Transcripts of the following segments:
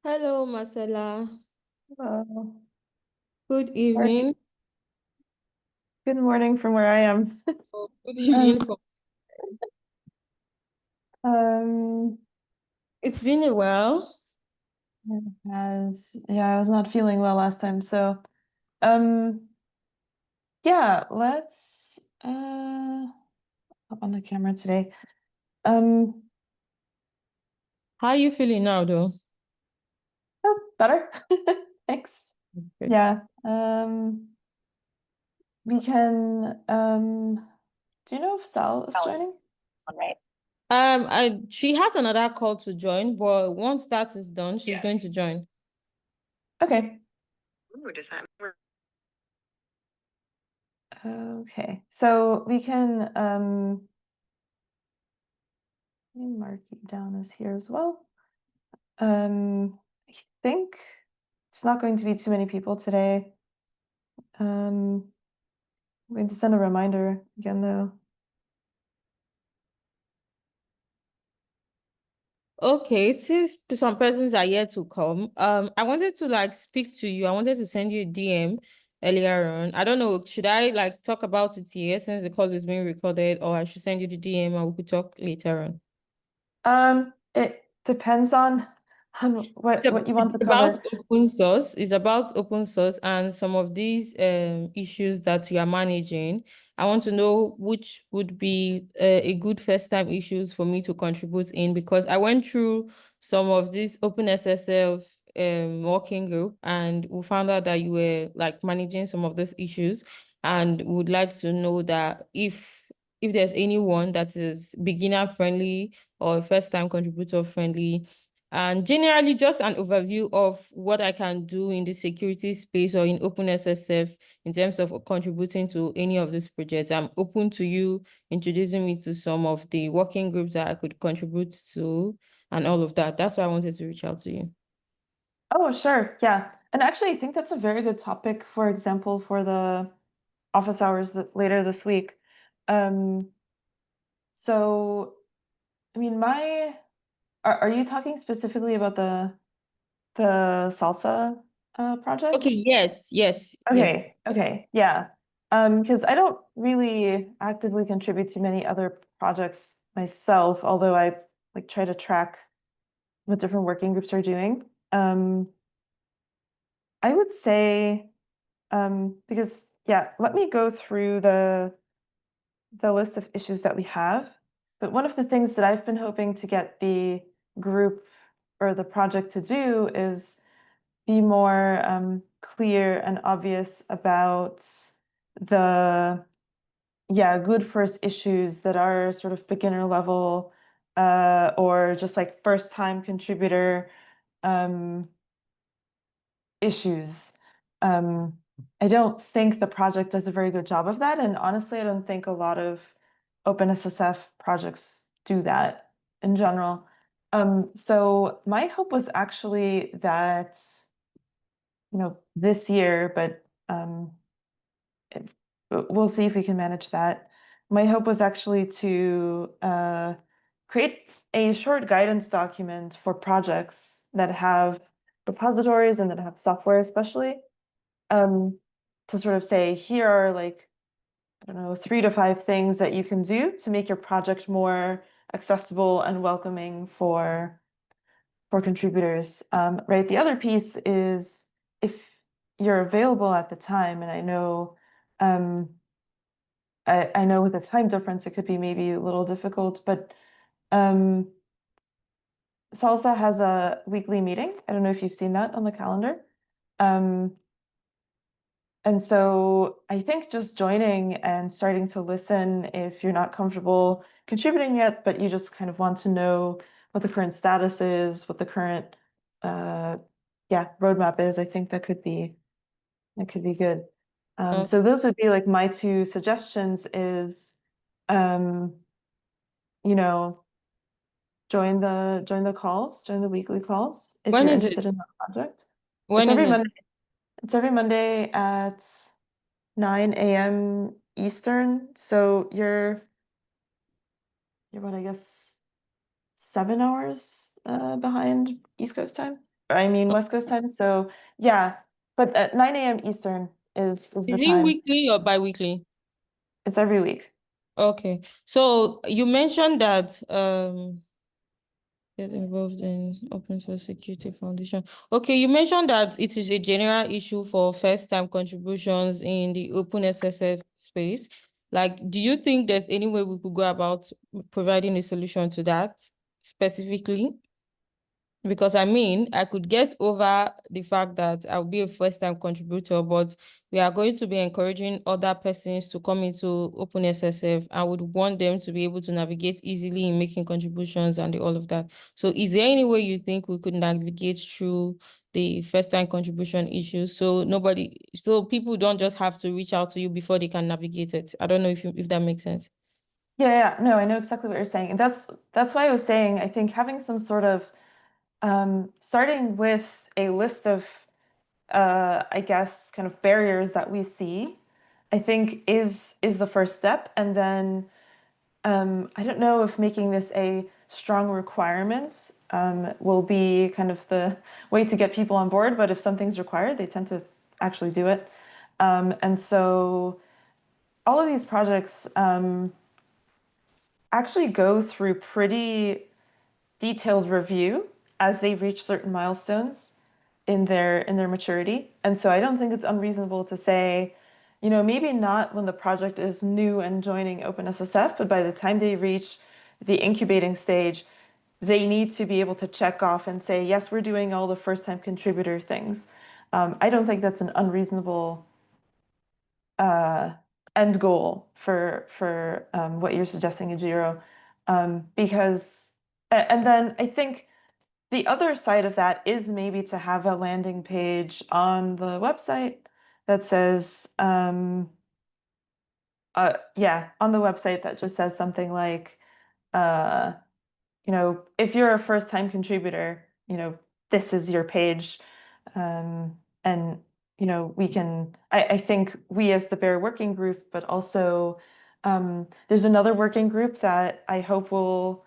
Hello, Marcella. Hello. Good Or evening. good morning from where I am. Oh, good Um, evening. um, It's been a while. as yeah, I was not feeling well last time, so um, yeah, let's hop on the camera today. Um, How are you feeling now, though? oh, better. Thanks. Good. Yeah. We can do you know if Sal is joining? She has another call to join, but once that is done, she's going to join. Okay. Ooh, does that Okay. So we can let me mark you down as here as well. I think it's not going to be too many people today. I'm going to send a reminder again, though. Okay, since some persons are yet to come, I wanted to speak to you. I wanted to send you a DM earlier on. I don't know, should I talk about it here since the call is being recorded, or I should send you the DM and we could talk later on? It depends on what you want It's to about cover. open source. It's about open source and some of these issues that you are managing. I want to know which would be a good first time issues for me to contribute in, because I went through some of this OpenSSF working group and we found out that you were managing some of those issues, and would like to know that if there's anyone that is beginner friendly or first time contributor friendly, and generally just an overview of what I can do in the security space or in OpenSSF in terms of contributing to any of these projects. I'm open to you introducing me to some of the working groups that I could contribute to and all of that. That's why I wanted to reach out to you. Oh, sure. Yeah. And actually, I think that's a very good topic, for example, for the office hours that later this week. Um, so, I mean, are you talking specifically about the salsa Okay, project? yes, yes, yes. Okay, yeah. Because I don't really actively contribute to many other projects myself, although I try to track what different working groups are doing. I would say, because yeah, let me go through the list of issues that we have. But one of the things that I've been hoping to get the group or the project to do is be more clear and obvious about the good first issues that are sort of beginner level or just like first time contributor um, issues. Um, I don't think the project does a very good job of that, and honestly, I don't think a lot of OpenSSF projects do that in general. So my hope was actually that, this year, but we'll see if we can manage that. My hope was actually to create a short guidance document for projects that have repositories and that have software, especially, to sort of say, here are I don't know, 3 to 5 things that you can do to make your project more accessible and welcoming for contributors. Right. The other piece is if you're available at the time, and um, I know with the time difference, it could be maybe a little difficult, but um, Salsa has a weekly meeting. I don't know if you've seen that on the calendar. Um, and so I think just joining and starting to listen if you're not comfortable contributing yet, but you just kind of want to know what the current status is, what the current uh, roadmap is, I think that could be good. So Okay. those would be like my two suggestions is um, you know, join the weekly calls if When you're is it? interested in that project. It's When is every it? Monday. It's every Monday at 9 a.m. Eastern. So you're what, I guess 7 hours behind East Coast time. I mean West Coast time. So yeah, but at 9 a.m. Eastern is the Is it time. weekly or bi-weekly? It's every week. Okay. So you mentioned that get involved in open source security foundation. Okay, you mentioned that it is a general issue for first-time contributions in the OpenSSF space. Like, do you think there's any way we could go about providing a solution to that specifically? Because I mean, I could get over the fact that I'll be a first-time contributor, but we are going to be encouraging other persons to come into OpenSSF. I would want them to be able to navigate easily in making contributions and all of that. So is there any way you think we could navigate through the first-time contribution issues so people don't just have to reach out to you before they can navigate it? I don't know if that makes sense. Yeah, no, I know exactly what you're saying. And that's why I was saying I think having some sort of starting with a list of I guess kind of barriers that we see, I think is the first step. And then I don't know if making this a strong requirement will be kind of the way to get people on board, but if something's required, they tend to actually do it. And so all of these projects actually go through pretty detailed review as they reach certain milestones in their maturity. And so I don't think it's unreasonable to say, maybe not when the project is new and joining OpenSSF, but by the time they reach the incubating stage, they need to be able to check off and say, yes, we're doing all the first time contributor things. I don't think that's an unreasonable uh, end goal for what you're suggesting, Ejiro, because and then I think the other side of that is maybe to have a landing page on the website that says, yeah, on the website that just says something like, uh, if you're a first time contributor, this is your page. And, we can, I think we as the Bear working group, but also there's another working group that I hope will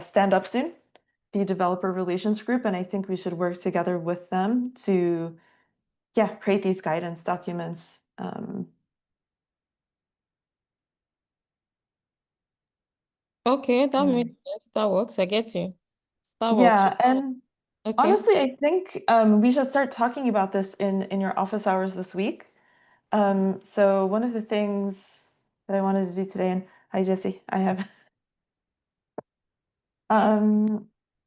stand up soon, the developer relations group. And I think we should work together with them to, yeah, create these guidance documents. Okay, that Anyway. makes sense. That works. I get you. That works. Yeah, and Okay. honestly, I think we should start talking about this in your office hours this week. So one of the things that I wanted to do today, and hi Jesse, I have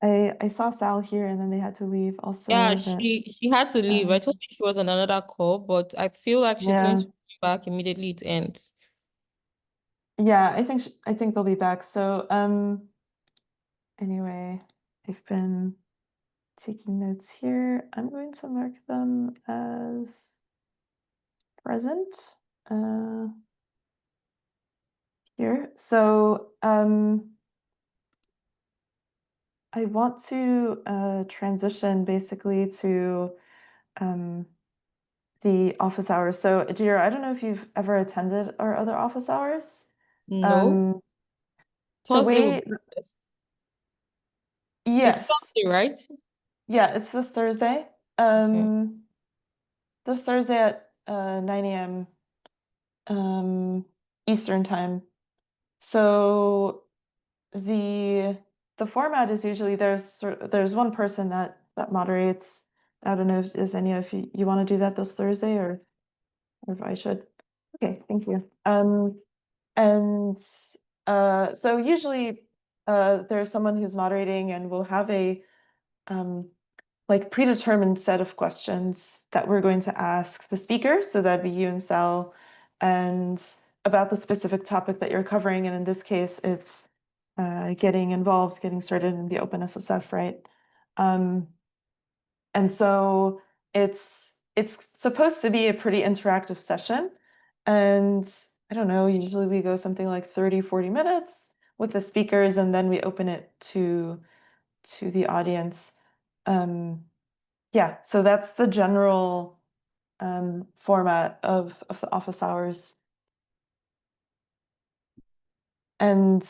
I saw Sal here and then they had to leave Yeah, also, but she had to leave. I um told her she was on another call, but I feel like she's going yeah, to be back immediately it ends. yeah, I think they'll be back. So anyway, I've been taking notes here. I'm going to mark them as present here. So I want to transition basically to um, the office hours. So, Ajira, I don't know if you've ever attended our other office hours. No, Um, the Thursday will way, be best. It's yes, Thursday, right? yeah, it's this Thursday. Okay. This Thursday at 9 a.m. Eastern time. So the the format is usually there's one person that moderates. I don't know if is any of you want to do that this Thursday or if I should. Okay, thank you. And so usually there's someone who's moderating and we'll have a um, like predetermined set of questions that we're going to ask the speaker. So that'd be you and Sal, and about the specific topic that you're covering. And in this case, it's getting involved, getting started in the OpenSSF, right? Um, and so it's supposed to be a pretty interactive session. And I don't know, usually we go something like 30, 40 minutes with the speakers, and then we open it to the audience. Um, yeah, so that's the general format of the office hours. And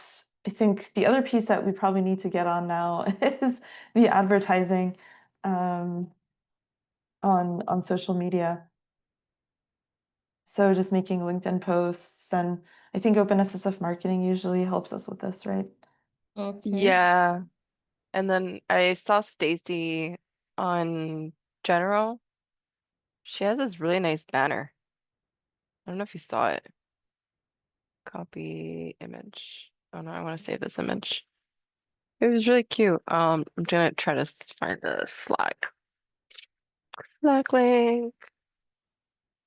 I think the other piece that we probably need to get on now is the advertising on social media. So just making LinkedIn posts, and I think OpenSSF marketing usually helps us with this, right? Okay. Yeah. And then I saw Stacy on General. She has this really nice banner. I don't know if you saw it. Copy image. Oh no, I want to save this image. It was really cute. I'm gonna try to find the Slack link.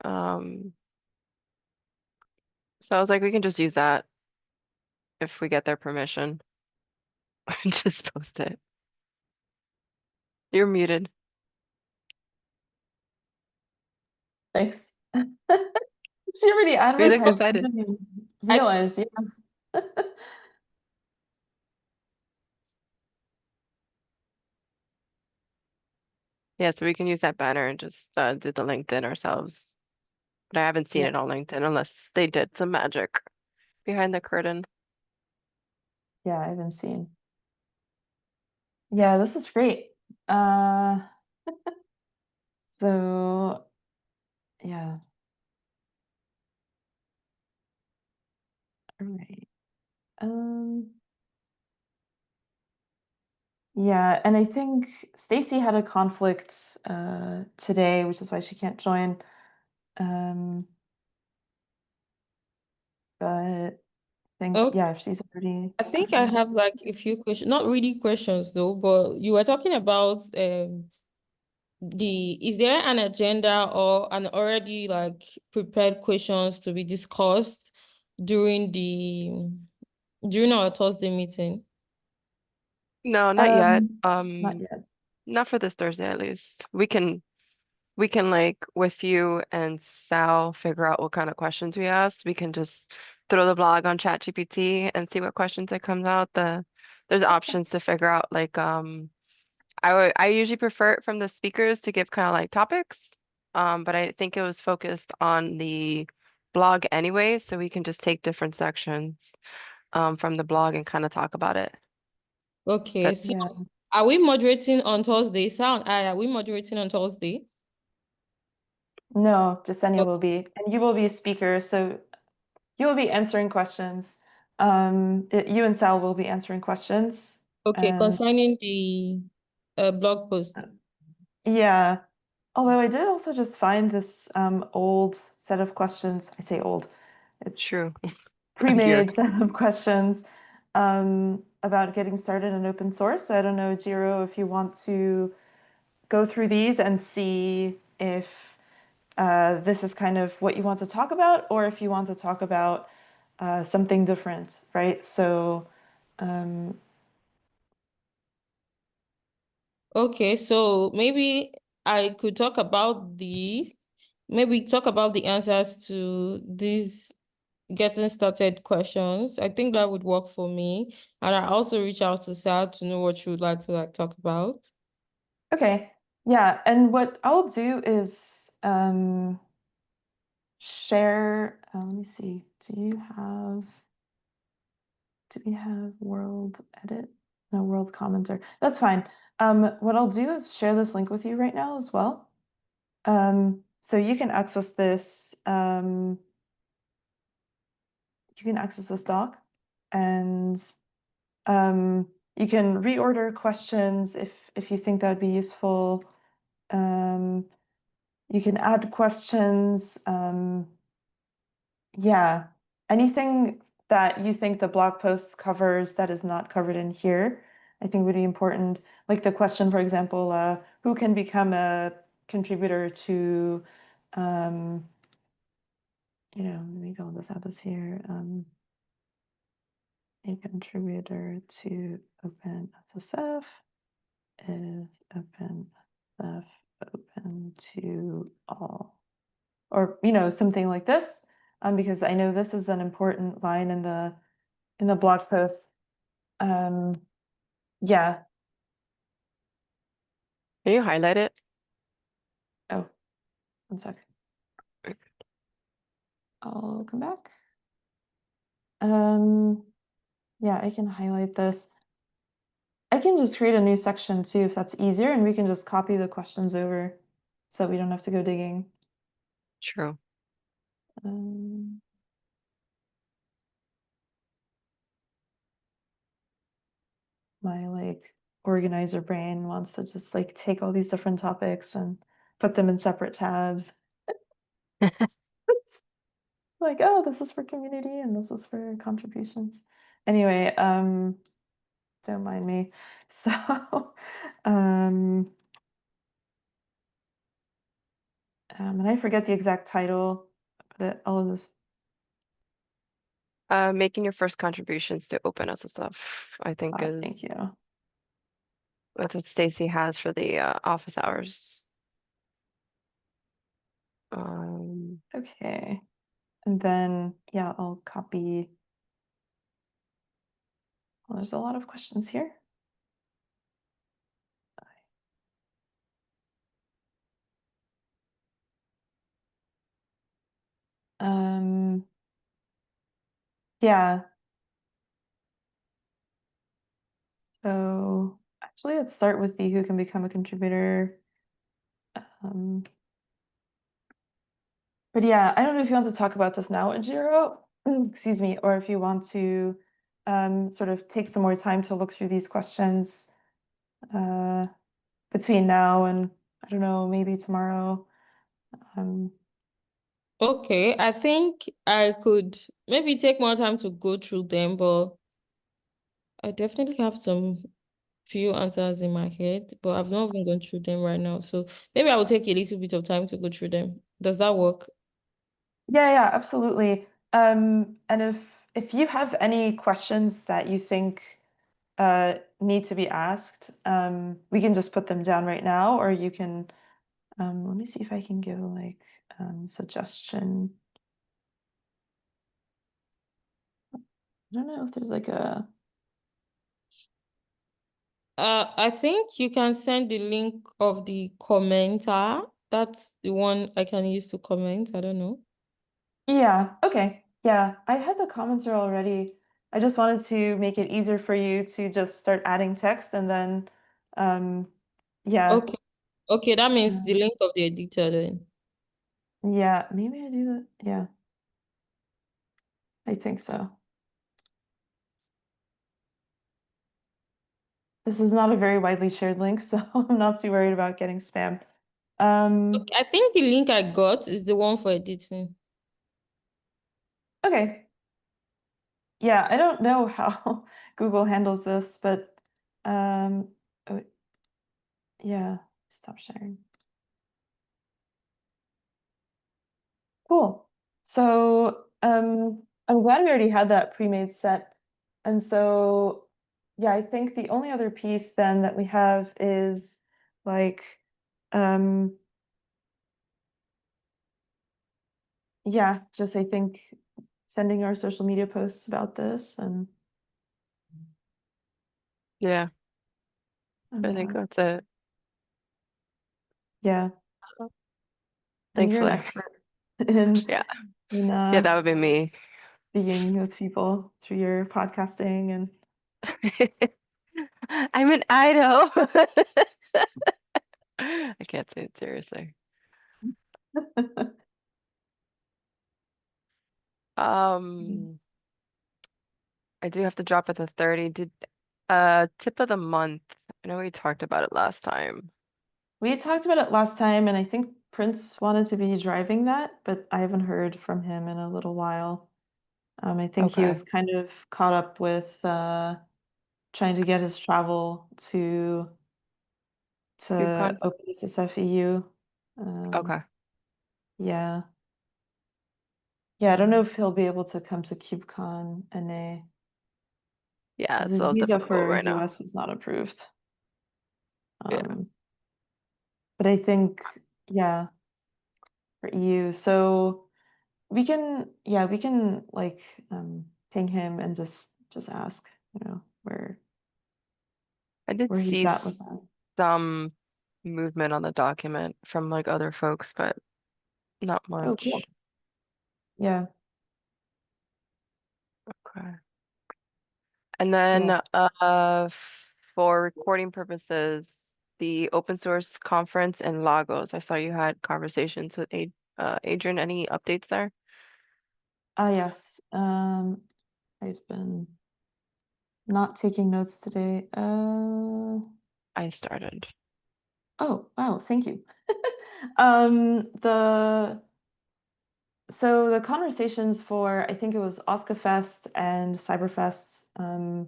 Um, so I was like, we can just use that if we get their permission. Just post it. You're muted. Thanks. She already You look advertised. I excited. didn't even I realize, yeah. Yeah, so we can use that banner and just do the LinkedIn ourselves. But I haven't seen Yeah, it on LinkedIn unless they did some magic behind the curtain. yeah, I haven't seen. Yeah, this is great. Uh, so yeah, all right. Um, yeah, and I think Stacy had a conflict today, which is why she can't join. Um, but I think, okay. yeah, if she's already I think I have like a few questions, not really questions though, but you were talking about is there an agenda or an already like prepared questions to be discussed during during our Thursday meeting? No, not yet. um, not yet. Not for this Thursday at least. We can like with you and Sal figure out what kind of questions we ask. We can just throw the blog on ChatGPT and see what questions it comes out. There's options to figure out like I usually prefer it from the speakers to give kind of like topics. But I think it was focused on the blog anyway, so we can just take different sections from the blog and kind of talk about it. Okay, But so Yeah, are we moderating on Thursday? Are we moderating on Thursday? no, Jasenia O- will be, and you will be a speaker, so you will be answering questions. You and Sal will be answering questions, Okay, and concerning the blog post. yeah. Although I did also just find this old set of questions. I say old, it's true, a year. pre-made set of questions about getting started in open source. I don't know, Jiro, if you want to go through these and see if this is kind of what you want to talk about, or if you want to talk about something different, right? So, um, Okay, so maybe I could talk about these. Maybe talk about the answers to these getting started questions. I think that would work for me. And I also reach out to Sal to know what she would like to like talk about. okay, yeah. And what I'll do is share. Let me see. Do we have world edit? No, world commenter. That's fine. What I'll do is share this link with you right now as well. So you can access this. You can access this doc, and you can reorder questions if you think that would be useful. Um, you can add questions. Yeah, anything that you think the blog post covers that is not covered in here, I think would be important. Like the question, for example, who can become a contributor to, um, let me go, let's have this here. A contributor to OpenSSF is OpenSSF open to all, or something like this, because I know this is an important line in the blog post. Yeah. Can you highlight it? Oh, one sec. I'll come back. Yeah, I can highlight this. I can just create a new section too if that's easier, and we can just copy the questions over so we don't have to go digging. True. Um, my like organizer brain wants to just like take all these different topics and put them in separate tabs. Like, oh, this is for community and this is for contributions. Anyway, don't mind me. So, and I forget the exact title, but all of this. Making your first contributions to OpenSSF, I think Thank is you. that's what Stacy has for the office hours. Okay. And then, yeah, I'll copy. Well, there's a lot of questions here. Yeah. So actually, let's start with the who can become a contributor. Um, but yeah, I don't know if you want to talk about this now in Jiro, excuse me, or if you want to sort of take some more time to look through these questions between now and, I don't know, maybe tomorrow. Okay, I think I could maybe take more time to go through them, but I definitely have some few answers in my head, but I've not even gone through them right now. So maybe I will take a little bit of time to go through them. Does that work? Yeah, absolutely. And if you have any questions that you think need to be asked, we can just put them down right now, or you can, let me see if I can give like suggestion. I don't know if there's like a, I think you can send the link of the commenter. That's the one I can use to comment. I don't know. yeah, okay. Yeah, I had the commenter already. I just wanted to make it easier for you to just start adding text and then, yeah. Okay. Okay, that means the link of the editor then. Yeah, maybe I do that. Yeah, I think so. This is not a very widely shared link, so I'm not too worried about getting spam. Okay, I think the link I got is the one for editing. Okay. Yeah, I don't know how Google handles this, but oh, yeah, stop sharing. Cool. So I'm glad we already had that pre-made set. And so yeah, I think the only other piece then that we have is like um yeah, just I think sending our social media posts about this and Yeah, I think that's it. yeah, and you're an Thankfully. expert in Yeah. in Yeah, that would be me. speaking with people through your podcasting and I'm an idol. I can't say it seriously. I do have to drop at the 30. Did tip of the month. I know we talked about it last time. we had talked about it last time, and I think Prince wanted to be driving that, but I haven't heard from him in a little while. I think he Okay. was kind of caught up with trying to get his travel to KubeCon? OpenSSF EU. Okay. Yeah. Yeah, I don't know if he'll be able to come to KubeCon NA Yeah, because it's his a little visa difficult for right now. US was not approved. Yeah. Um, but I think, yeah, for EU. So yeah, we can like ping him and just ask, I did where he's see at with that. some movement on the document from like other folks, but not Oh, cool. much. Yeah. Okay. And then for recording purposes, the open source conference in Lagos. I saw you had conversations with Adrian. Any updates there? Yes. I've been not taking notes today. I started. Oh, wow, thank you. The So the conversations for, I think it was OSCAFest and CyberFest, I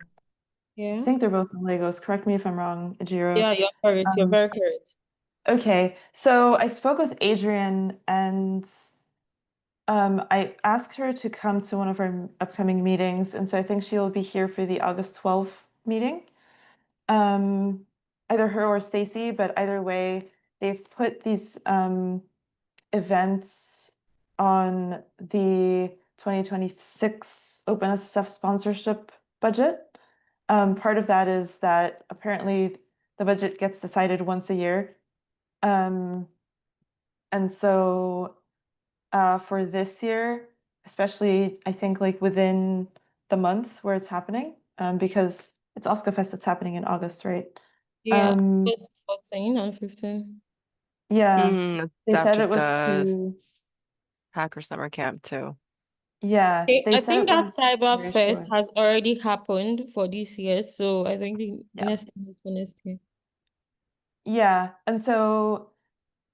Yeah. think they're both in Lagos. Correct me if I'm wrong, Ejiro. Yeah, you're correct. You're Um, very correct. okay, so I spoke with Adrian and I asked her to come to one of our upcoming meetings, and so I think she'll be here for the August 12th meeting. Either her or Stacy, but either way, they've put these events on the 2026 OpenSSF sponsorship budget. Part of that is that apparently the budget gets decided once a year. Um, and so for this year, especially I think like within the month where it's happening, because it's OSCAFest that's happening in August, right? Yeah, Um, it's 14 and 15. yeah, It's they said after it was the to, Hacker Summer Camp too. yeah, they I said think it that was Cyber very Fest short. has already happened for this year, so I think the Yeah. next one is for next year. Yeah, and so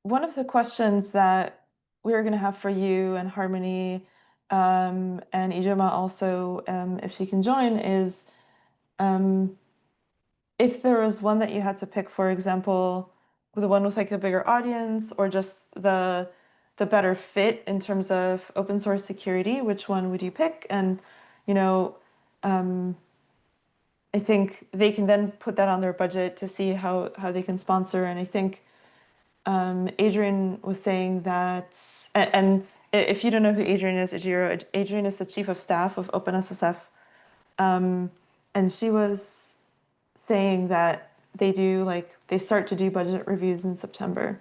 one of the questions that we're going to have for you and Harmony, and Ijoma also, if she can join, is um, if there was one that you had to pick, for example, the one with like the bigger audience or just the better fit in terms of open source security, which one would you pick? And, you know, um, I think they can then put that on their budget to see how they can sponsor. And I think Adrian was saying that, and if you don't know who Adrian is, Ejiro, Adrian is the chief of staff of OpenSSF. And she was saying that they start to do budget reviews in September.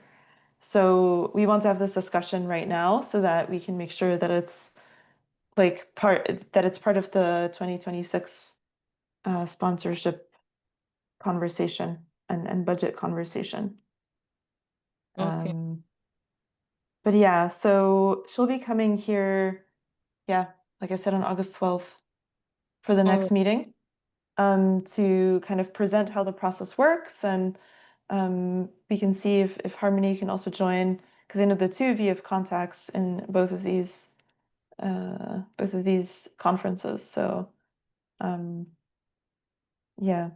So we want to have this discussion right now so that we can make sure that it's part of the 2026 sponsorship conversation and budget conversation. Okay. But yeah, so she'll be coming here, yeah, like I said, on August 12th for the All next right. meeting, to kind of present how the process works, and we can see if Harmony can also join, because I know the two of you have contacts in both of these conferences. So yeah,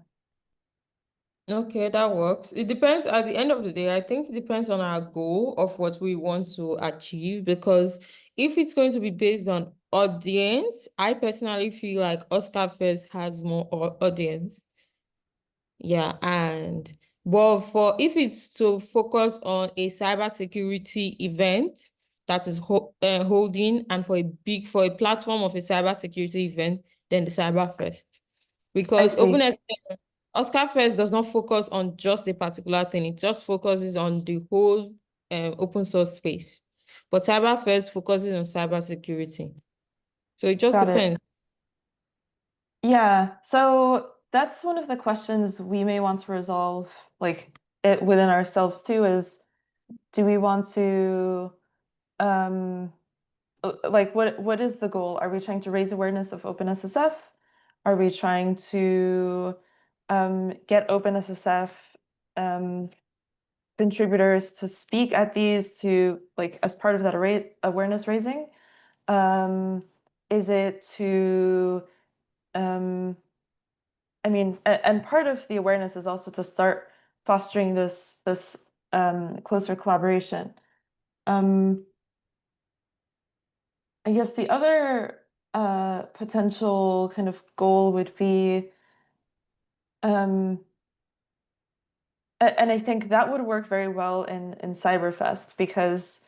Okay, that works. It depends at the end of the day. I think it depends on our goal of what we want to achieve because if it's going to be based on audience, I personally feel like Oscar Fest has more audience. Yeah, and but for if it's to focus on a cybersecurity event that is holding and for a platform of a cybersecurity event, then the Cyber Fest. I Because see. Oscar Fest does not focus on just a particular thing, it just focuses on the whole open source space. But Cyber Fest focuses on cybersecurity. So it just Got it. depends. Yeah, so that's one of the questions we may want to resolve, like it within ourselves too, is do we want to um like what is the goal? Are we trying to raise awareness of OpenSSF? Are we trying to get OpenSSF um contributors to speak at these to like as part of that awareness raising? Um, is it to I mean, and part of the awareness is also to start fostering this closer collaboration. Um, I guess the other potential kind of goal would be, um, and I think that would work very well in Cyberfest because,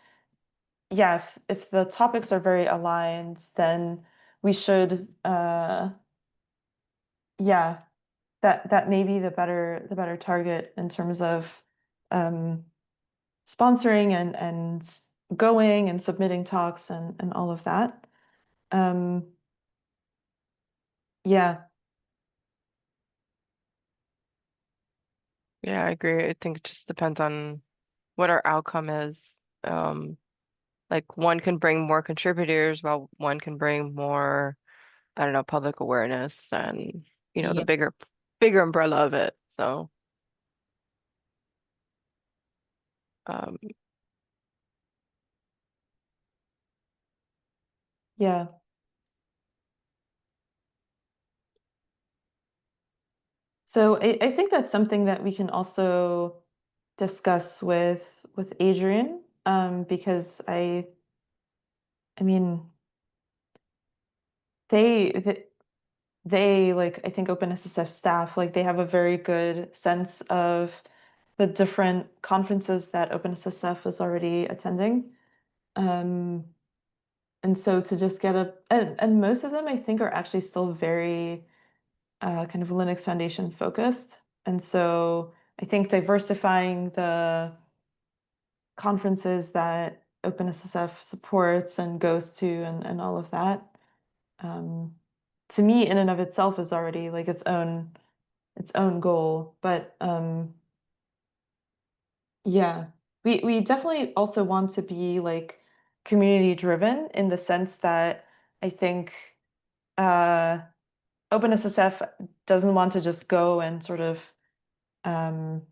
yeah, if the topics are very aligned, then we should, yeah, that may be the better target in terms of um, sponsoring and going and submitting talks and all of that. Yeah, Yeah, I agree. I think it just depends on what our outcome is. Like one can bring more contributors while one can bring more, I don't know, public awareness and, the Yeah. bigger umbrella of it. So, um, yeah. So I think that's something that we can also discuss with Adrian, because I mean they they like I think OpenSSF staff like they have a very good sense of the different conferences that OpenSSF is already attending. Um, and so to just get and most of them I think are actually still very kind of Linux Foundation focused. And so I think diversifying the conferences that OpenSSF supports and goes to and all of that, um, to me in and of itself is already like its own goal. But yeah, we definitely also want to be like community driven in the sense that I think uh, OpenSSF doesn't want to just go and sort of um,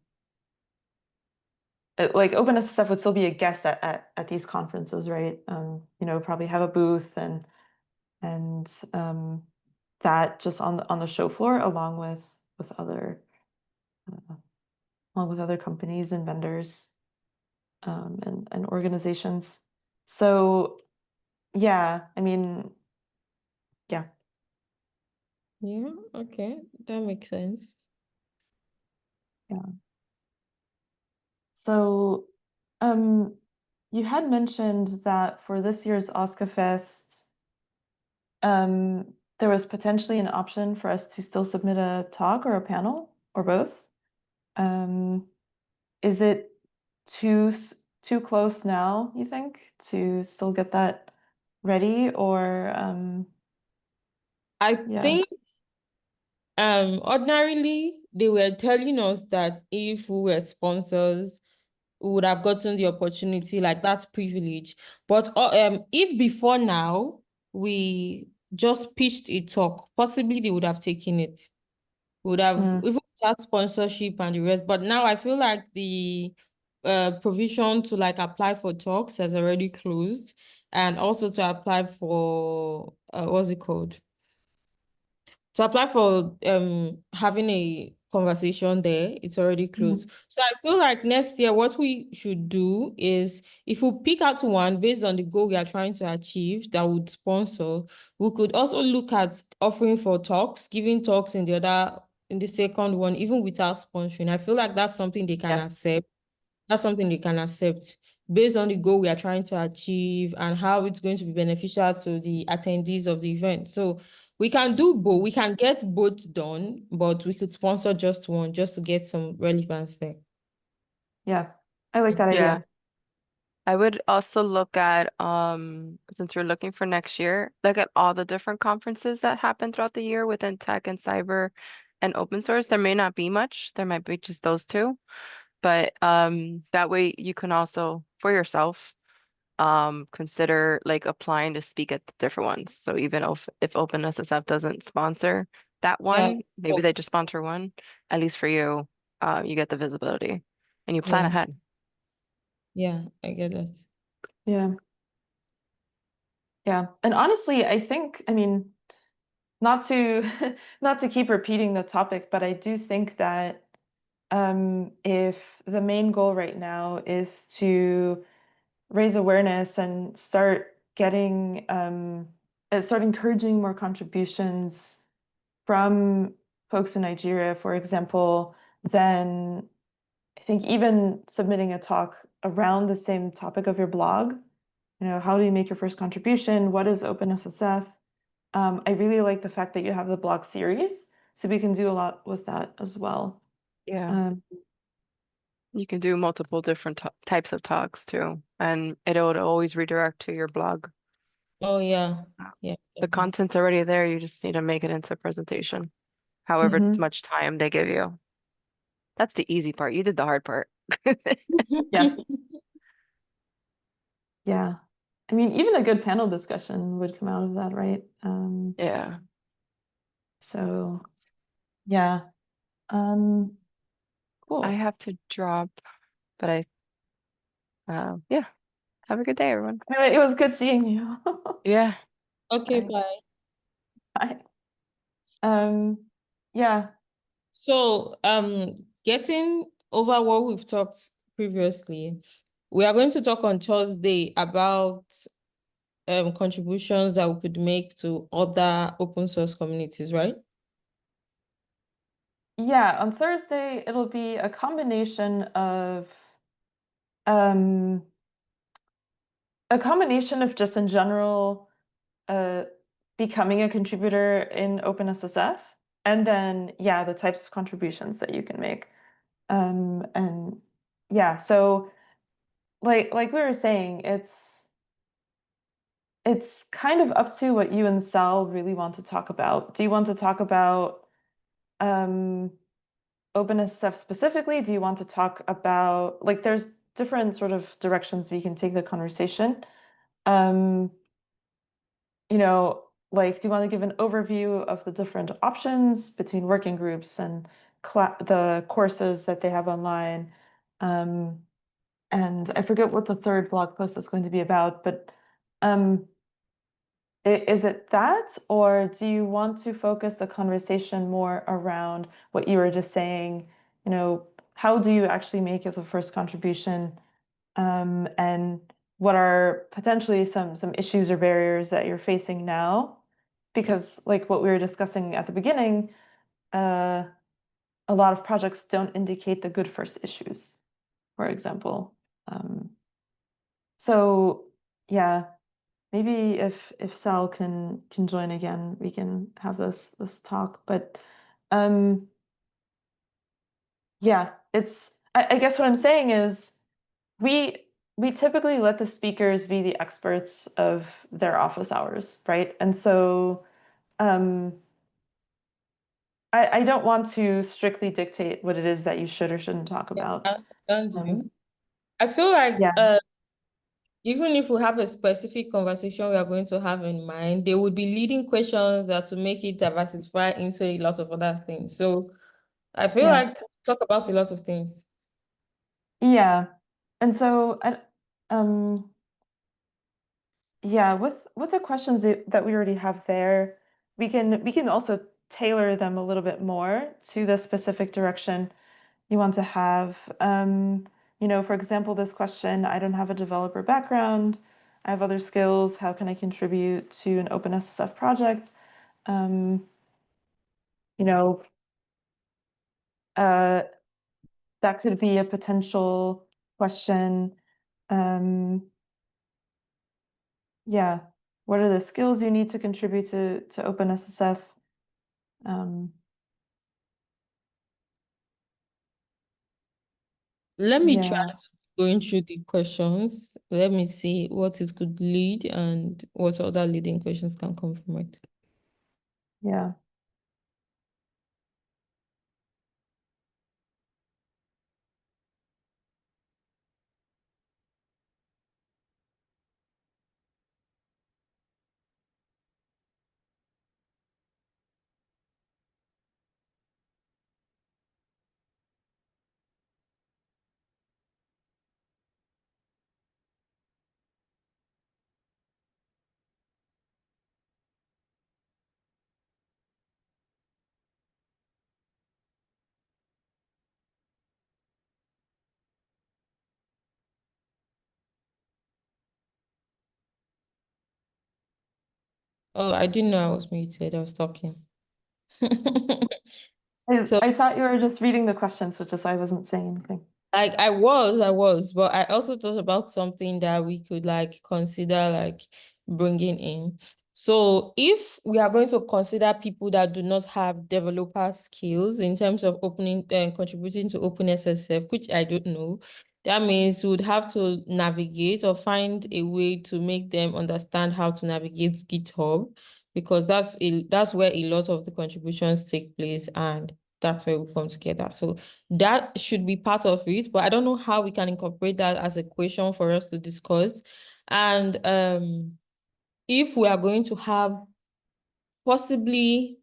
like OpenSSF would still be a guest at these conferences, right? Probably have a booth and that just on the show floor with other uh, along with other companies and vendors and organizations. So yeah, I mean, yeah, Yeah, okay. That makes sense. yeah. So um, you had mentioned that for this year's OSCA Fest, there was potentially an option for us to still submit a talk or a panel or both. Um, is it too close now, you think, to still get that ready or I yeah. think ordinarily they were telling us that if we were sponsors, we would have gotten the opportunity, like that's privilege. But if before now we just pitched a talk, possibly they would have taken it. Would have Mm, even without sponsorship and the rest. But now I feel like the provision to like apply for talks has already closed, and also to apply for what's it called? To apply for having a conversation there, it's already mm, closed. So I feel like next year, what we should do is if we pick out one based on the goal we are trying to achieve that would sponsor, we could also look at offering for talks, giving talks in the second one, even without sponsoring. I feel like that's something they can yeah, accept. That's something they can accept based on the goal we are trying to achieve and how it's going to be beneficial to the attendees of the event. So we can do both. We can get both done, but we could sponsor just one just to get some relevance there. yeah. I like that yeah, idea. I would also look at, since we're looking for next year, look at all the different conferences that happen throughout the year within tech and cyber and open source. There may not be much. There might be just those two, but that way you can also, for yourself, consider like applying to speak at the different ones. So even if OpenSSF doesn't sponsor that Yeah. one, maybe they just sponsor one, at least for you, you get the visibility and you plan Yeah. ahead. Yeah, I get that. Yeah, yeah. And honestly, I think, I mean, not to not to keep repeating the topic, but I do think that if the main goal right now is to raise awareness and start encouraging more contributions from folks in Nigeria, for example, then I think even submitting a talk around the same topic of your blog, how do you make your first contribution? What is OpenSSF? I really like the fact that you have the blog series, so we can do a lot with that as well. Yeah. Um, You can do multiple different types of talks too, and it would always redirect to your blog. Oh, yeah. Uh, Yeah. The content's already there. You just need to make it into a presentation, however Mhm. much time they give you. That's the easy part. You did the hard part. Yeah. Yeah. I mean, even a good panel discussion would come out of that, right? Yeah. So yeah. Um, I cool. have to drop, but yeah. Have a good day, everyone. Anyway, it was good seeing you. Yeah. Okay, Bye. bye. Bye. Um, yeah. So, getting over what we've talked previously, we are going to talk on Thursday about contributions that we could make to other open source communities, right? Yeah, on Thursday it'll be a combination of um just in general uh becoming a contributor in OpenSSF, and then yeah, the types of contributions that you can make. And yeah, so like we were saying, it's kind of up to what you and Sal really want to talk about. Do you want to talk about um OpenSSF specifically? Do you want to talk about, like, there's different sort of directions we can take the conversation. Um, like, do you want to give an overview of the different options between working groups and the courses that they have online? And I forget what the third blog post is going to be about, but um, is it that, or do you want to focus the conversation more around what you were just saying? How do you actually make it the first contribution? And what are potentially some issues or barriers that you're facing now? Because like what we were discussing at the beginning, uh, a lot of projects don't indicate the good first issues, for example. Um, so yeah, maybe if Sal can join again, we can have this talk. But um, yeah, I guess what I'm saying is we we typically let the speakers be the experts of their office hours, right? And so um, I don't want to strictly dictate what it is that you should or shouldn't talk Yeah, about. I understand Um, you. I feel like yeah, even if we have a specific conversation we are going to have in mind, there would be leading questions that will make it diversify into a lot of other things. So I feel yeah, like we talk about a lot of things. yeah. And so um, yeah, with the questions that we already have there, we can also tailor them a little bit more to the specific direction you want to have. For example, this question, I don't have a developer background. I have other skills. How can I contribute to an OpenSSF project? Um, you know, uh, that could be a potential question. Um, yeah, what are the skills you need to contribute to OpenSSF? Um, Let me try yeah, to going through the questions. Let me see what it could lead and what other leading questions can come from it. yeah. Oh, I didn't know I was muted. I was talking. So I thought you were just reading the questions, which is why I wasn't saying anything. I was, but I also thought about something that we could like consider like bringing in. So if we are going to consider people that do not have developer skills in terms of opening and contributing to OpenSSF, which I don't know, That means we would have to navigate or find a way to make them understand how to navigate GitHub, because that's where a lot of the contributions take place, and that's where we come together. So that should be part of it, but I don't know how we can incorporate that as a question for us to discuss. And if we are going to have possibly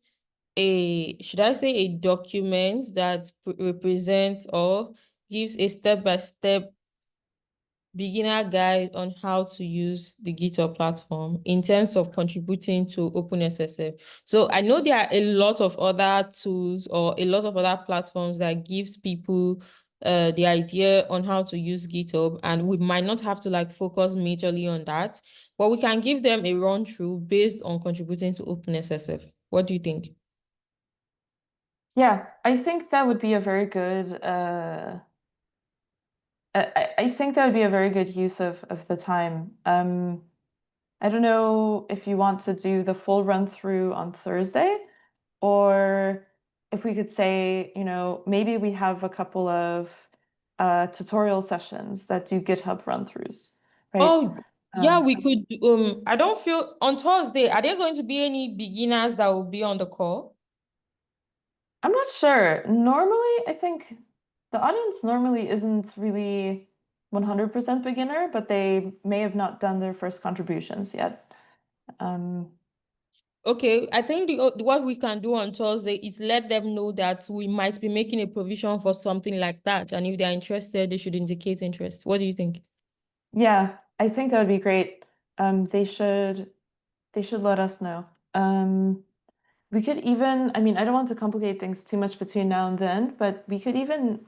should I say a document that represents or gives a step-by-step beginner guide on how to use the GitHub platform in terms of contributing to OpenSSF. So I know there are a lot of other tools or a lot of other platforms that gives people the idea on how to use GitHub, and we might not have to like focus majorly on that, but we can give them a run through based on contributing to OpenSSF. What do you think? Yeah, I think that would be a very good I think that would be a very good use of the time. I don't know if you want to do the full run through on Thursday, or if we could say, maybe we have a couple of tutorial sessions that do GitHub run throughs, right? Oh, yeah, we could. I don't feel on Thursday, are there going to be any beginners that will be on the call? I'm not sure. Normally, I think the audience normally isn't really 100% beginner, but they may have not done their first contributions yet. Um, Okay, I think what we can do on Thursday is let them know that we might be making a provision for something like that. And if they're interested, they should indicate interest. What do you think? yeah, I think that would be great. They should let us know. We could even, I mean, I don't want to complicate things too much between now and then, but we could even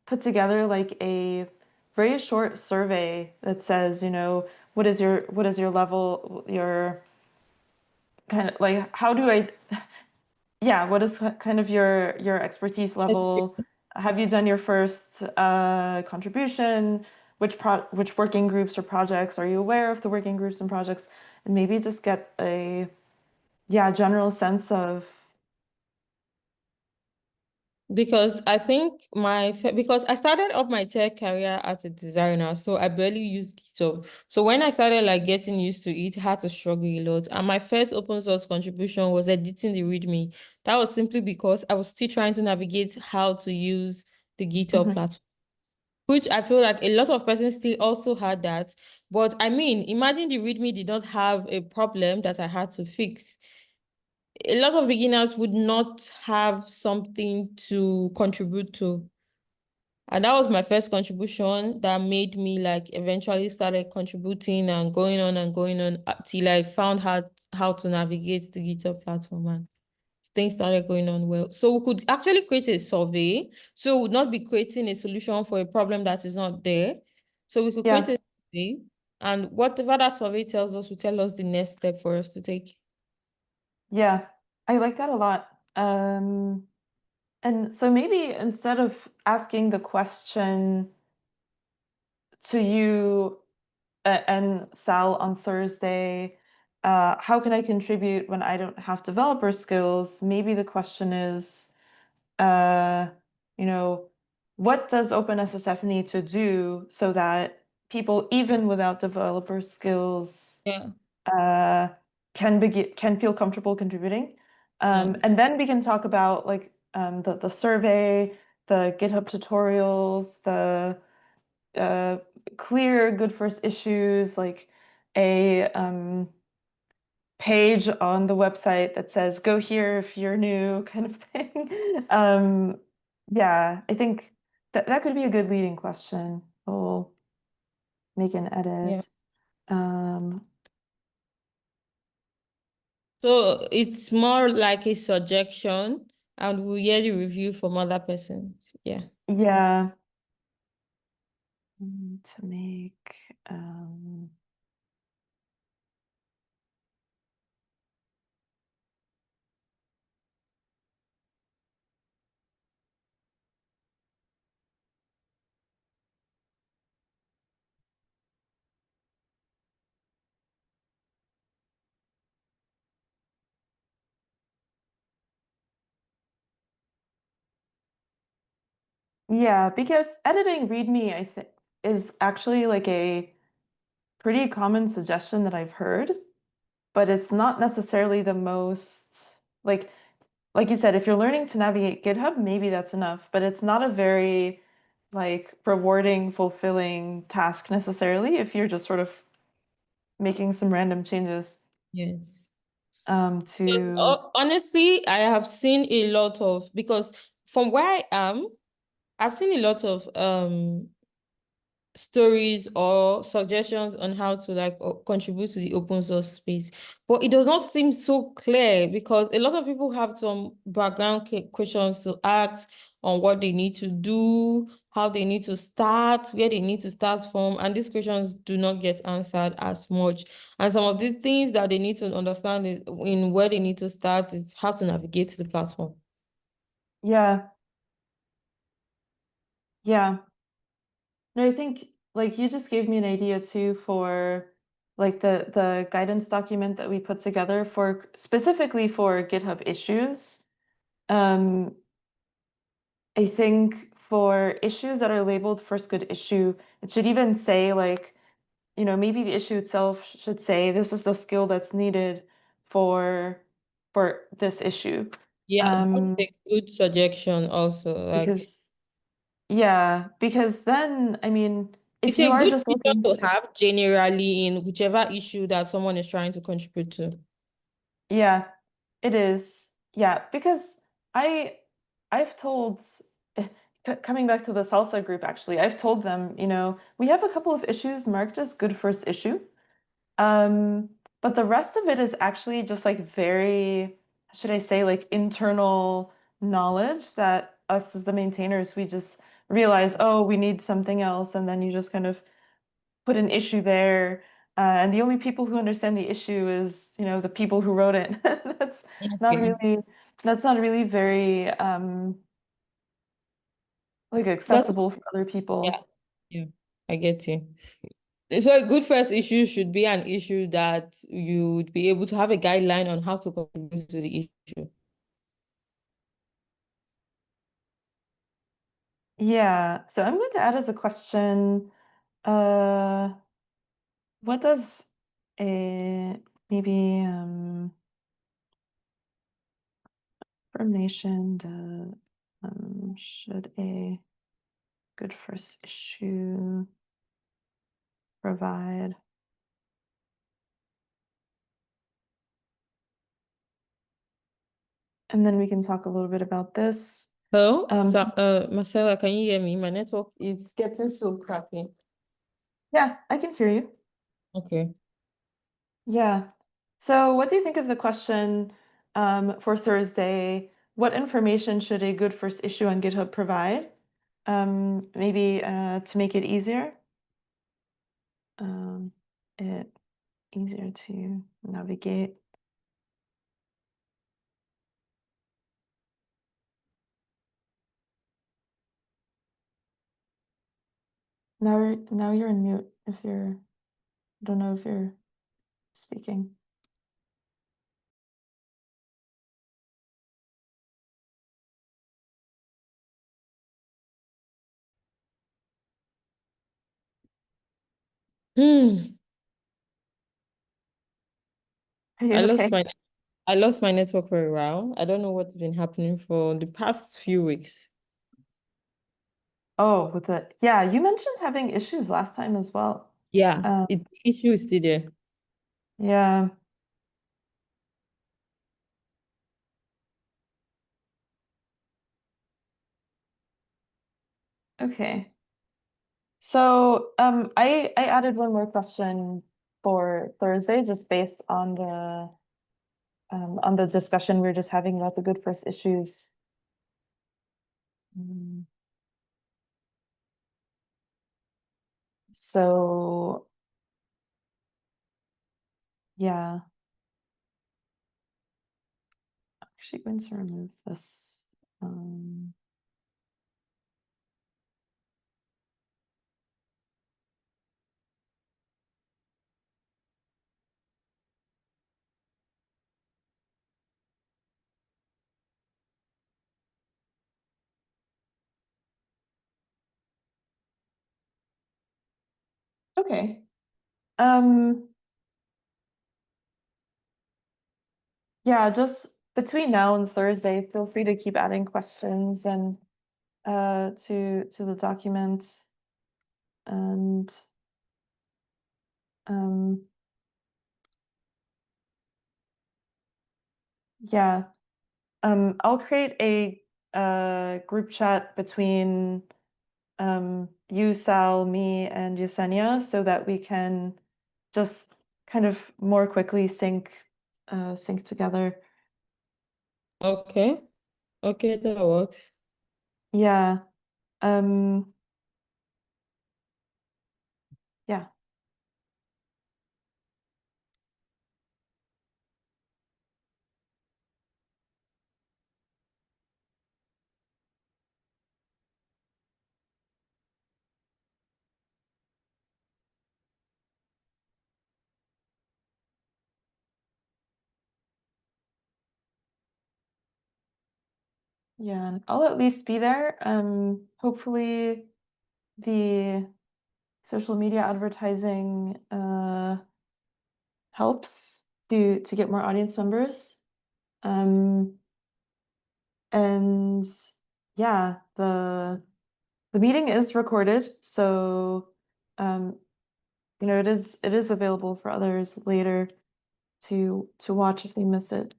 put together like a very short survey that says, what is your level, your kind of like how do I yeah, what is kind of your expertise Yes. level? Have you done your first contribution? Which working groups or projects are you aware of the working groups and projects? And maybe just get a general sense of Because I think because I started off my tech career as a designer, so I barely used GitHub. So when I started like getting used to it, I had to struggle a lot. And my first open source contribution was editing the README. That was simply because I was still trying to navigate how to use the GitHub Mhm. platform, which I feel like a lot of persons still also had that. But I mean, imagine the README did not have a problem that I had to fix. A lot of beginners would not have something to contribute to. And that was my first contribution that made me like eventually started contributing and going on till I found how to navigate the GitHub platform, and things started going on well. So we could actually create a survey. So we would not be creating a solution for a problem that is not there. So we could create Yeah, a survey, and whatever that survey tells us will tell us the next step for us to take. yeah, I like that a lot. And so maybe instead of asking the question to you and Sal on Thursday, how can I contribute when I don't have developer skills? Maybe the question is, uh, you know, what does OpenSSF need to do so that people, even without developer skills, Yeah. uh, can feel comfortable contributing? Yeah. And then we can talk about like the survey, the GitHub tutorials, the uh, clear good first issues, like a page on the website that says "Go here if you're new," kind of thing. Yeah, I think that could be a good leading question. We'll make an Yeah. edit. Um, So it's more like a suggestion, and we'll hear the review from other persons. Yeah. yeah, to make yeah, because editing README, I think. is actually like a pretty common suggestion that I've heard, but it's not necessarily the most like like you said, if you're learning to navigate GitHub, maybe that's enough, but it's not a very like rewarding, fulfilling task necessarily if you're just sort of making some random changes Yes. to Honestly, I have seen a lot of, because from where I am, I've seen a lot of stories or suggestions on how to like contribute to the open source space, but it does not seem so clear because a lot of people have some background questions to ask on what they need to do, how they need to start, where they need to start from, and these questions do not get answered as much. And some of the things that they need to understand is in where they need to start is how to navigate the platform. yeah, yeah. No, I think like you just gave me an idea too for like the guidance document that we put together for specifically for GitHub issues. Um, I think for issues that are labeled first good issue, it should even say like, you know, maybe the issue itself should say this is the skill that's needed for for this issue. Yeah, that's Um, a good suggestion also. Like, because yeah, because then I mean, if it's you a are good just feature looking, to have generally in whichever issue that someone is trying to contribute to. yeah, it is. Yeah, because I I've told coming back to the salsa group actually, I've told them, you know, we have a couple of issues marked as good first issue. Um, but the rest of it is actually just like very, should I say, like internal knowledge that us as the maintainers, we just realize, oh, we need something else, and then you just kind of put an issue there. And the only people who understand the issue is, you know, the people who wrote it. That's not Okay. really, that's not really very like That's, accessible for other yeah, people. yeah, I get you. So a good first issue should be an issue that you would be able to have a guideline on how to contribute to the issue. Yeah. So I'm going to add as a question, uh, what does a maybe information should a good first issue provide? And then we can talk a little bit about this. Oh, so, So Marcella, can you hear me? My network is getting so crappy. yeah, I can hear you. Okay. Yeah. So what do you think of the question for Thursday? What information should a good first issue on GitHub provide? Maybe to make it easier. Um, it easier to navigate. Now you're in mute if you're, I don't know if you're speaking. Hmm. Are you I lost okay? my I lost my network for a while. I don't know what's been happening for the past few weeks. Oh, with it. Yeah, you mentioned having issues last time as well. Yeah, Um, the issue is still there. yeah, okay. So I added one more question for Thursday just based on the discussion we are just having about the good first issues. Mm, So yeah, actually going to remove this. Um, Okay. Yeah, just between now and Thursday, feel free to keep adding questions and to the document. And yeah, I'll create a group chat between you, Sal, me, and Yesenia so that we can just kind of more quickly sync together. Okay. Okay, that works. Yeah. Yeah. Yeah, and I'll at least be there. Hopefully the social media advertising helps to get more audience members. And yeah, the meeting is recorded, so it is available for others later to watch if they miss it.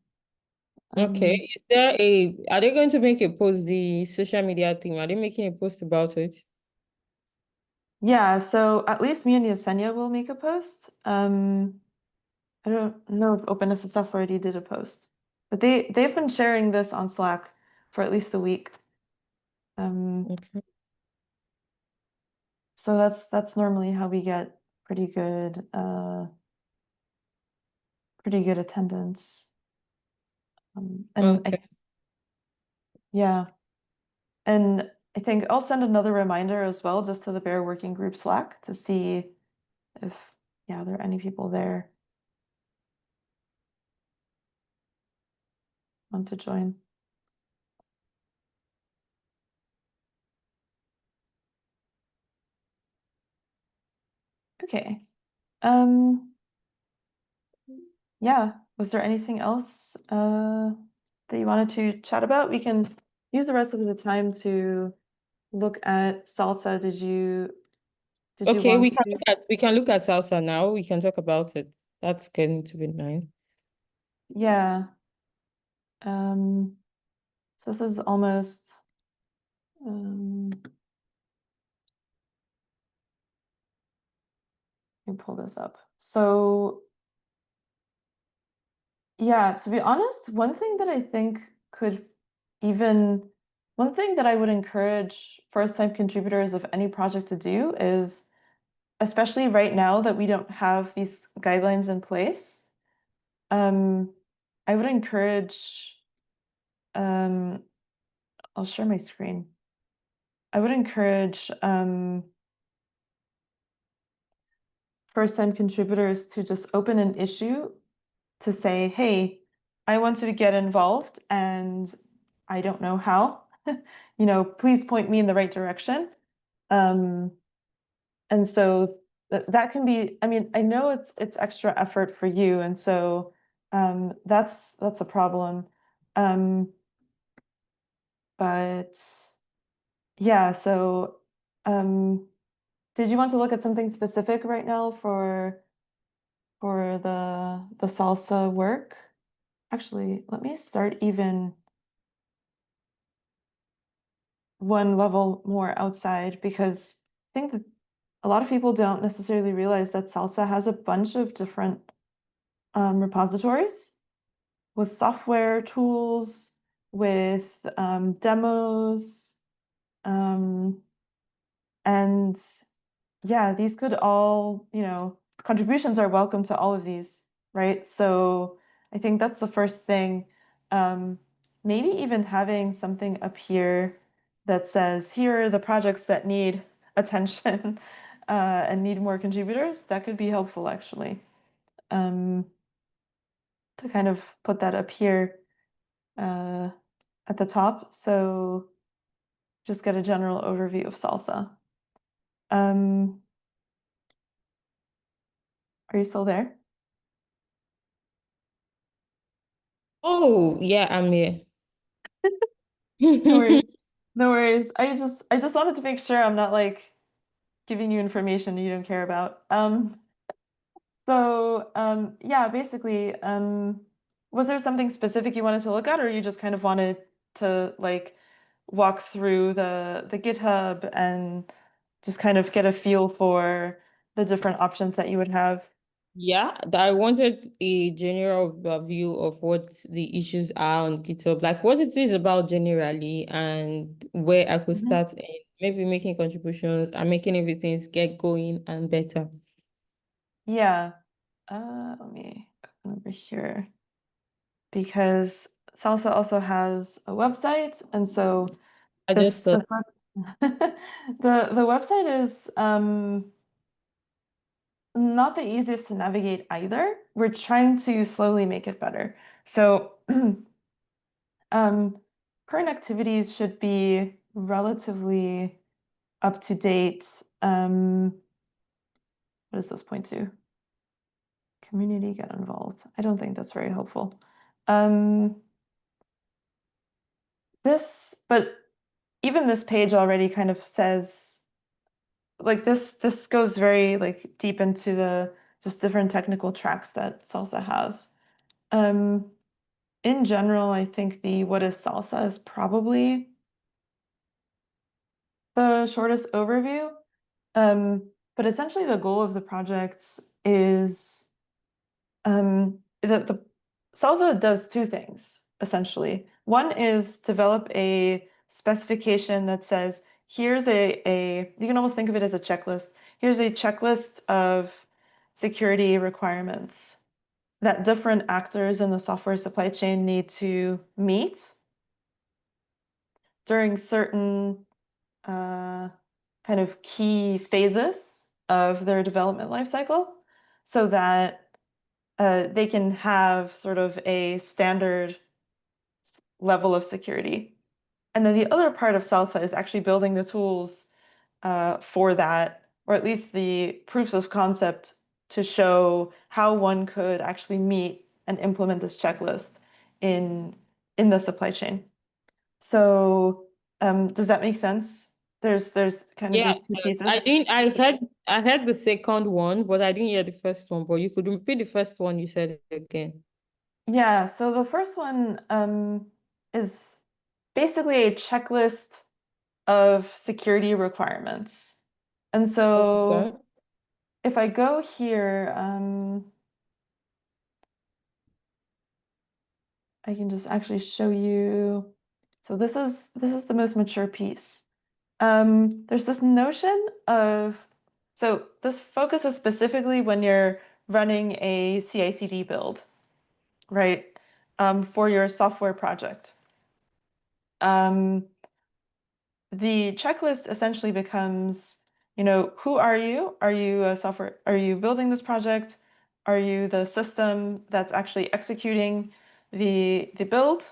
Okay. Are they going to make a post, the social media team? Are they making a post about it? Yeah, so at least me and Yesenia will make a post. I don't know if OpenSSF already did a post, but they've been sharing this on Slack for at least a week. Okay. So that's normally how we get pretty good attendance. Okay. Yeah, and I think I'll send another reminder as well, just to the Bear Working Group Slack to see if there are any people there want to join. Okay. Yeah, was there anything else that you wanted to chat about? We can use the rest of the time to look at salsa. Did you Okay, want to? we can look at salsa now. We can talk about it. That's going to be nice. Yeah. So this is almost let me pull this up. So yeah, to be honest, one thing that I think could even one thing that I would encourage first-time contributors of any project to do is, especially right now that we don't have these guidelines in place, I would encourage, I'll share my screen. I would encourage first-time contributors to just open an issue to say, hey, I want to get involved and I don't know how. Please point me in the right direction. And so that can be, I mean, I know it's extra effort for you, and so that's a problem. But yeah, so did you want to look at something specific right now for the salsa work? Actually, let me start even one level more outside, because I think that a lot of people don't necessarily realize that salsa has a bunch of different repositories with software tools, with demos, and yeah, these could all, contributions are welcome to all of these, right? So I think that's the first thing. Maybe even having something up here that says, here are the projects that need attention and need more contributors. That could be helpful, actually, to kind of put that up here at the top. So just get a general overview of salsa. Are you still there? Oh, yeah, I'm here. No worries. No worries. I just wanted to make sure I'm not like giving you information you don't care about. Yeah, basically, was there something specific you wanted to look at, or you just kind of wanted to like walk through the GitHub and just kind of get a feel for the different options that you would have? Yeah, I wanted a general overview of what the issues are on GitHub, like what it is about generally, and where I could Mhm. start in maybe making contributions and making everything get going and better. Yeah. Let me open over here because Salsa also has a website, and so I this just saw. the the website is not the easiest to navigate either. We're trying to slowly make it better. So current activities should be relatively up to date. What does this point to? Community get involved. I don't think that's very helpful. But even this page already kind of says like this goes very like deep into the just different technical tracks that salsa has. In general, I think the what is salsa is probably the shortest overview. But essentially the goal of the project is the salsa does two things essentially. One is develop a specification that says here's a you can almost think of it as a checklist. Here's a checklist of security requirements that different actors in the software supply chain need to meet during certain kind of key phases of their development lifecycle so that they can have sort of a standard level of security. And then the other part of Salsa is actually building the tools for that, or at least the proofs of concept to show how one could actually meet and implement this checklist in the supply chain. So does that make sense? There's kind of Yeah, these two I pieces. didn't. I heard the second one, but I didn't hear the first one. But you could repeat the first one you said again. Yeah, so the first one is basically a checklist of security requirements. And Okay. so if I go here, I can just actually show you. So this is the most mature piece. There's this notion of, so this focuses specifically when you're running a CI/CD build, right? For your software project. Um, the checklist essentially becomes, who are you? Are you a software? Are you building this project? Are you the system that's actually executing the build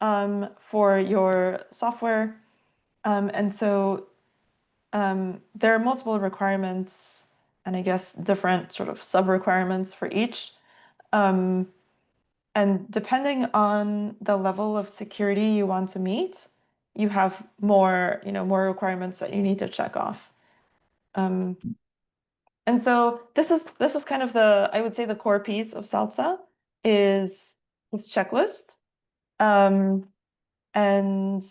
for your software? And so there are multiple requirements and I guess different sort of sub requirements for each. Um, and depending on the level of security you want to meet, you have more requirements that you need to check off. Um, and so this is kind of I would say the core piece of Salsa is this checklist. Um, and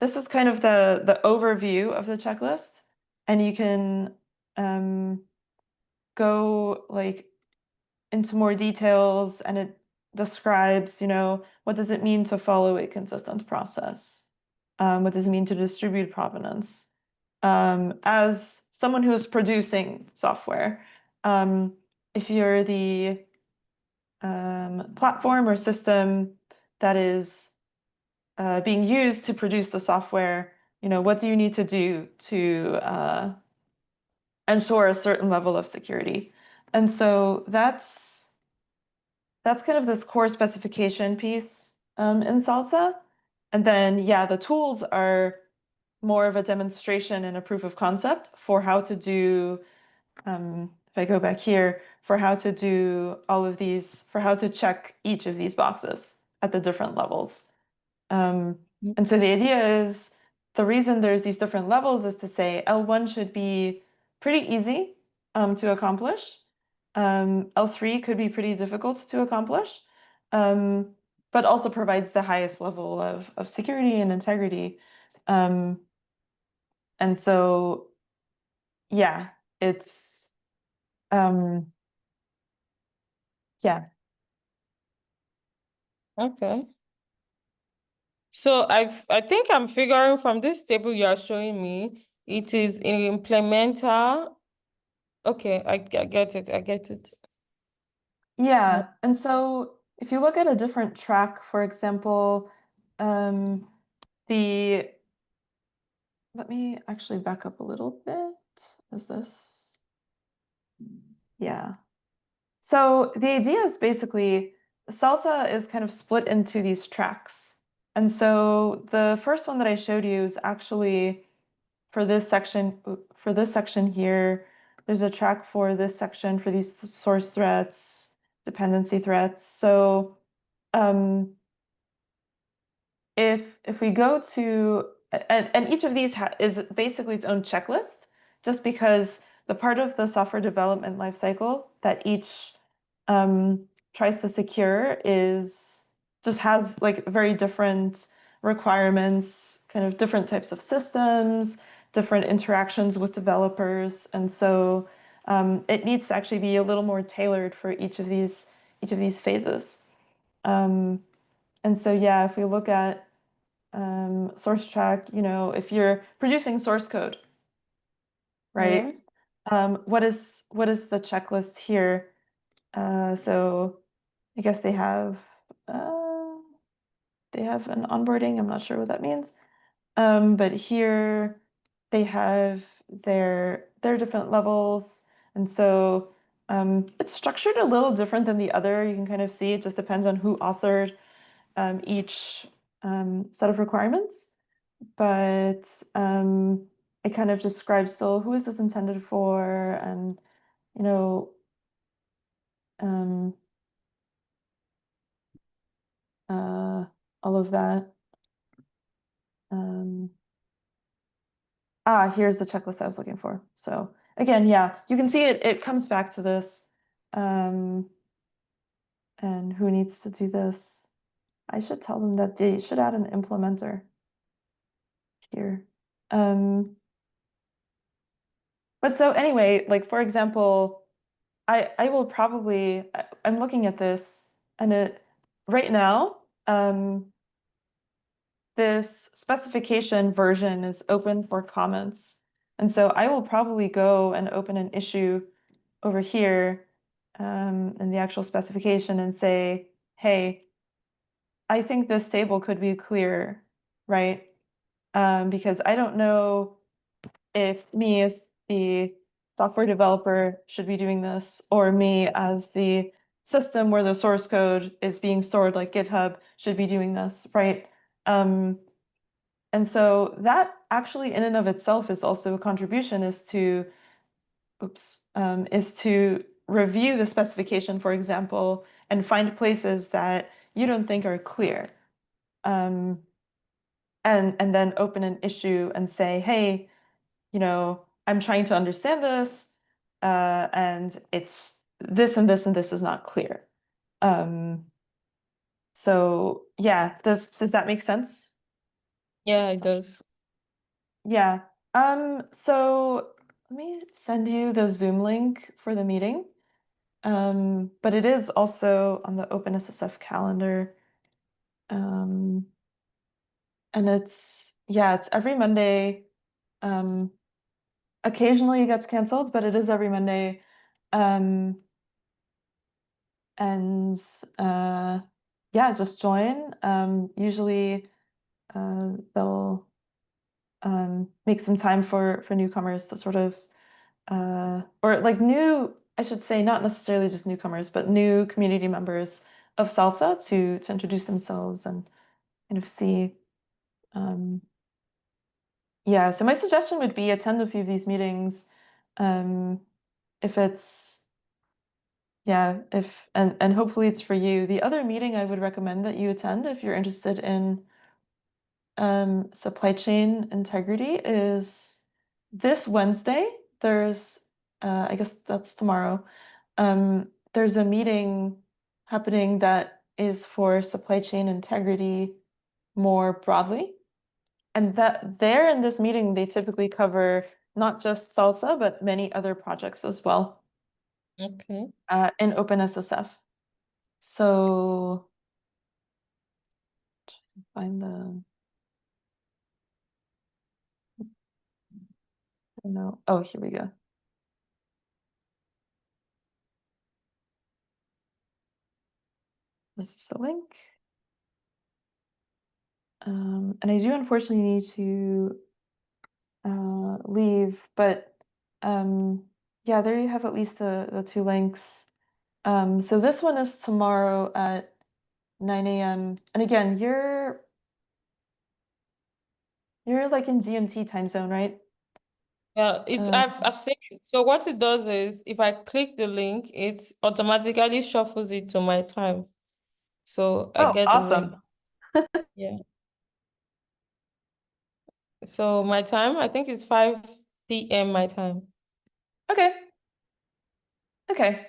this is kind of the overview of the checklist. And you can go like into more details and it describes, what does it mean to follow a consistent process? What does it mean to distribute provenance? As someone who's producing software, if you're the platform or system that is being used to produce the software, what do you need to do to ensure a certain level of security? And so that's kind of this core specification piece in Salsa. And then, yeah, the tools are more of a demonstration and a proof of concept for how to do, if I go back here, for how to do all of these, for how to check each of these boxes at the different levels. And so the idea is the reason there's these different levels is to say L1 should be pretty easy to accomplish. L3 could be pretty difficult to accomplish, but also provides the highest level of security and integrity. And so, yeah, it's, yeah. Okay. So I think I'm figuring from this table you are showing me, it is an implementer. Okay, I get it. I get it. Yeah, and so if you look at a different track, for example, the let me actually back up a little bit. Is this? Yeah. So the idea is basically salsa is kind of split into these tracks. And so the first one that I showed you is actually for this section here, there's a track for this section for these source threats, dependency threats. So if we go to and each of these is basically its own checklist, just because the part of the software development lifecycle that each tries to secure is just has like very different requirements, kind of different types of systems, different interactions with developers, and so it needs to actually be a little more tailored for each of these phases. And so yeah, if we look at source track, if you're producing source code, right? What is the checklist here? So I guess they have an onboarding. I'm not sure what that means. But here they have their different levels, and so it's structured a little different than the other. You can kind of see it just depends on who authored each set of requirements. But it kind of describes still who is this intended for, and you know, um, all of that. Um, here's the checklist I was looking for. So again, yeah, you can see it comes back to this, and who needs to do this. I should tell them that they should add an implementer here. But so anyway, like for example, I will probably, I'm looking at this, and right now, this specification version is open for comments. And so I will probably go and open an issue over here in the actual specification and say, hey, I think this table could be clearer, right? Because I don't know if me as the software developer should be doing this, or me as the system where the source code is being stored, like GitHub, should be doing this, right? And so that actually in and of itself is also a contribution, is to review the specification, for example, and find places that you don't think are clear. And then open an issue and say, hey, I'm trying to understand this, and it's this and this and this is not clear. So yeah, does that make sense? Yeah, it does. Yeah. So let me send you the Zoom link for the meeting. But it is also on the OpenSSF calendar. And it's every Monday. Occasionally it gets canceled, but it is every Monday. And yeah, just join. Usually they'll make some time for newcomers to sort of or like new, I should say, not necessarily just newcomers, but new community members of Salsa to introduce themselves and kind of see. Yeah, so my suggestion would be attend a few of these meetings. If it's yeah, and hopefully it's for you. The other meeting I would recommend that you attend if you're interested in supply chain integrity is this Wednesday. There's I guess that's tomorrow. There's a meeting happening that is for supply chain integrity more broadly. And that there in this meeting, they typically cover not just salsa, but many other projects as well Okay. in OpenSSF. So find the, I don't know. Oh, here we go. This is the link. And I do unfortunately need to leave, but yeah, there you have at least the two links. So this one is tomorrow at 9 a.m. And again, you're like in GMT time zone, right? Yeah, it's Uh, I've seen it. So what it does is if I click the link, it automatically shuffles it to my time. So I oh, get the link. awesome. Yeah. So my time, I think it's 5 p.m. my time. Okay. Okay.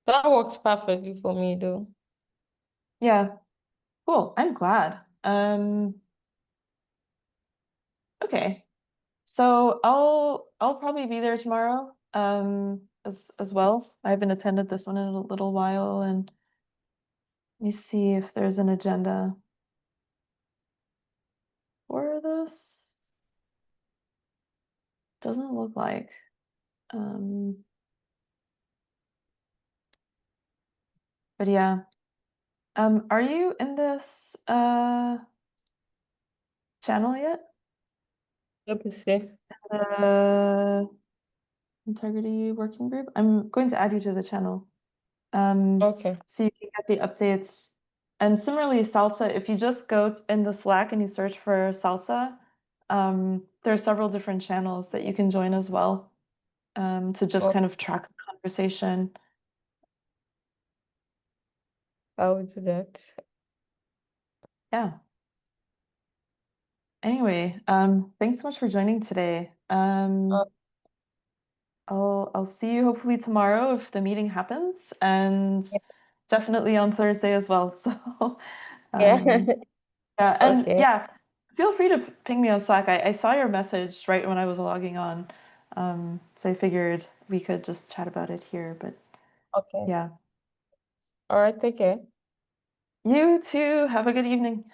That works perfectly for me though. Yeah. Cool. I'm glad. Okay. So I'll probably be there tomorrow as well. I haven't attended this one in a little while, and let me see if there's an agenda for this. Doesn't look like. Um, but yeah. Are you in this channel yet? OpenSSF. Uh, integrity working group. I'm going to add you to the channel. Okay. So you can get the updates. And similarly, Salsa, if you just go in the Slack and you search for Salsa, there are several different channels that you can join as well, to just Oh, kind of track the conversation. I will do that. Yeah. Anyway, thanks so much for joining today. Uh, I'll see you hopefully tomorrow if the meeting happens, and yeah. definitely on Thursday as well. So, Yeah. yeah, and Okay. yeah, feel free to ping me on Slack. I saw your message right when I was logging on, so I figured we could just chat about it here. But Okay. yeah, All right. Take care. you too. Have a good evening.